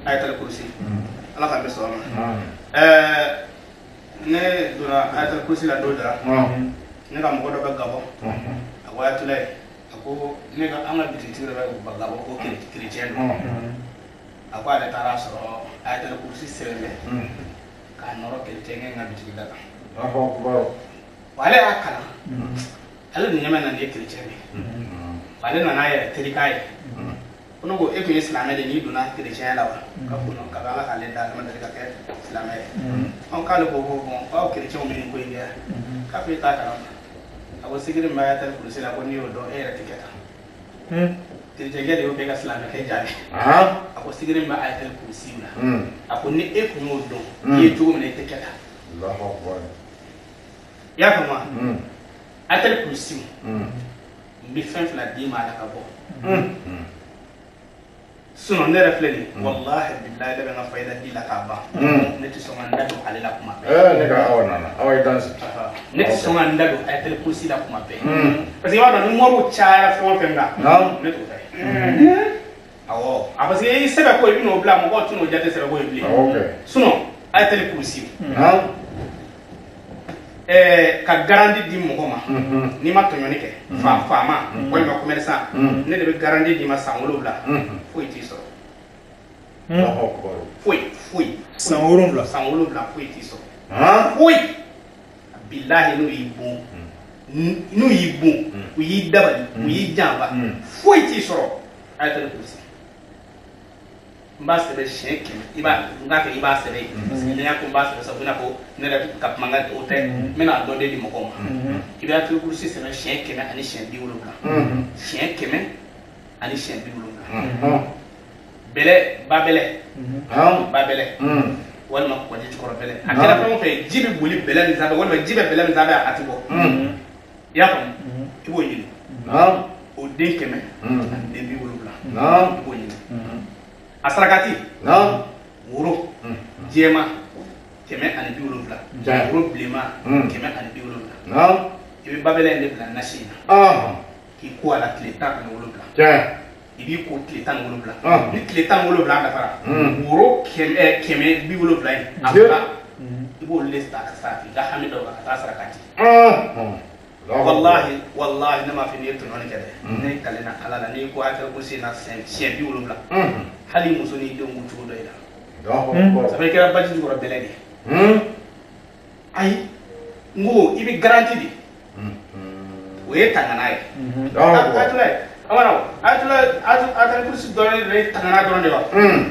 ayatul kursi ala ka be so ma ne dura ayatul kursi la do dara ne ka mo do ba gabo ayatul ako ne ka anga bititira ba gabo ko chrétien ako ala tara so ayatul kursi sebe ka noro chrétien nga bititira wale akala ala ni nyama na ne chrétien wale na na ya trikai ono go eko islam de ni duna chrétien la wa ka kuno ka bala ka le da ma de ka ke islam on ka le go ko chrétien mi ko india ka pe ta ka ako sigiri ma ya ta kursi la ko ni o do era tiketa chrétien de o be ka islam ke jabe ako sigiri ma ayatul kursi la ako ni eko mo do ye to me tiketa Allahu akbar ya kama ayatul kursi bi fen fla di ma da ka bo suno ne refleni wallahi billahi da na fayda di la ka ba ne ti so nganda do ale la kuma ne ka awna na awai dance ne ti so nganda do ayatul kursi la kuma pe parce que wada no mo cha fo fenga ne to dai awo parce que sebe ko ibi no bla mo ko tuno jate sebe ko ibi suno ayatul kursi ka garanti di mo ma ni ma to nyoni ke fa ma ko ma commerçant ne de garanti di ma sangolo bla foi ti so foi sangolo bla foi ti so foi billahi no yibu uyi dabali uyi jamba foi ti so ayatul kursi mbas de shek iba ngaka iba sebe ne yakun mbas de sabuna ko ne da kap manga ote mena do de di moko iba ayatul kursi sebe shek na ani shen di wulula shek me ani shen di wulula bele babele wal ma ko ji ko bele akira fa mo fe jibi buli bele ni zabe wal ma jibe bele ni zabe atibo ya ko ibo yini o de keme de bi wulula ibo yini asarakati wuro jema keme ani biwulula wuro blema keme ani biwulula ibi babele ne bla nasina ki ko ala tleta kan wulula ibi ko tleta wulula ni tleta wulula da fara wuro keme biwulula afra ibo lesta ka safi da hamido ka asarakati wallahi nama fi niyyatu non kede ne kalena alala ni ko ayatul kursi na sen biwulula hali musoni de ngutu do ida ça fait que la bati ko beleni ay ngo ibi garantie di we tangana ay atula ayatul kursi do re tangana do de wa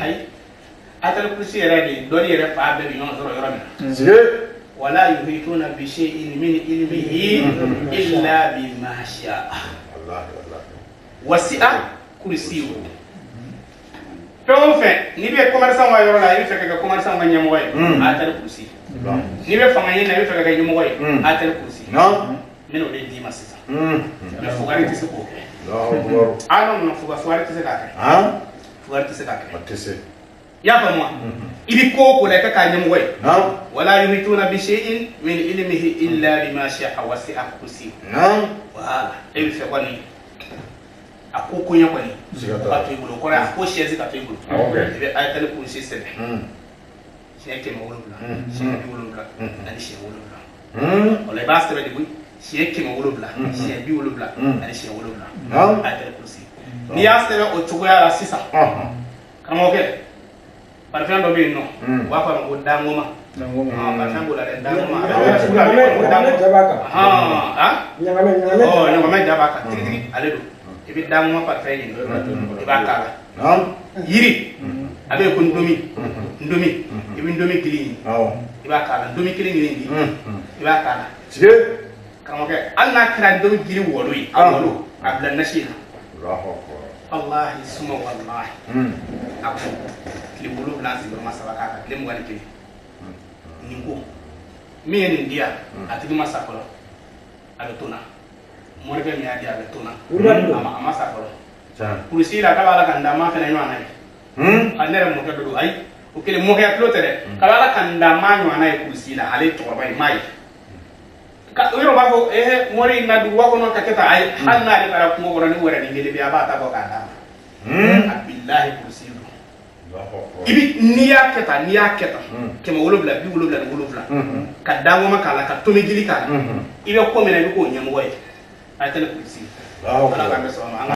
ay ayatul kursi era di do ni re fa be bi non zoro yoro mi ولا يحيطون بشيء من علمه إلا بما شاء وسع كرسيه فهو ni be commerçant wa yoro la yife ka commerçant wa nyamo way atal kursi ni be fanga yina yife ka nyamo way atal kursi meno de di masisa me fugari tise ko no fuga fugari tise ka fugari tise ka ya fa mo ibi ko la ka nyamo way wala yumituna bi shay'in min ilmihi illa bima sha'a wasi'a kursi wala e fe kwani akoko nya kwani ka to ibulo ko ra ko shezi ka to ibulo be ayatul kursi sebe sheke mo wulula sheke wulula ani she wulula wala ba sebe de bu sheke mo wulula she bi wulula ani she wulula ayatul kursi ni ya sebe o tugo ya sisa kamo ke parfum do bi no wa fa mo dangoma parfum bo la dangoma nyama jabaka tigi ale do ibi dangoma parfum yi ibaka yiri abe ko ndomi ibi ndomi kili ibaka ndomi kili ngi ibaka kamo ke alla kira ndomi giri wolo yi awolo abla nashina wallahi suma wallahi aku libulu blansi do masabaka ka lemu wani ke ningo mi en dia atigi masakolo aletona morbe mi adi aletona ama masakolo kurisi la kala kan da ma fena nyana anere mo ke do ay o kele mo ke atlotere kala kan da ma nyana kurisi la ale to ba mai ka yoro ba ko mori na du wa ko non ka keta ay hanna de kala ko ngoro ni wara ni ngeli bi abata ko kada billahi kursi ibi niya keta kema wolobla bi wolobla ka dawo makala ka tomi gili ka ibe ko mena bi ko nyamo way atele polisi ala ka so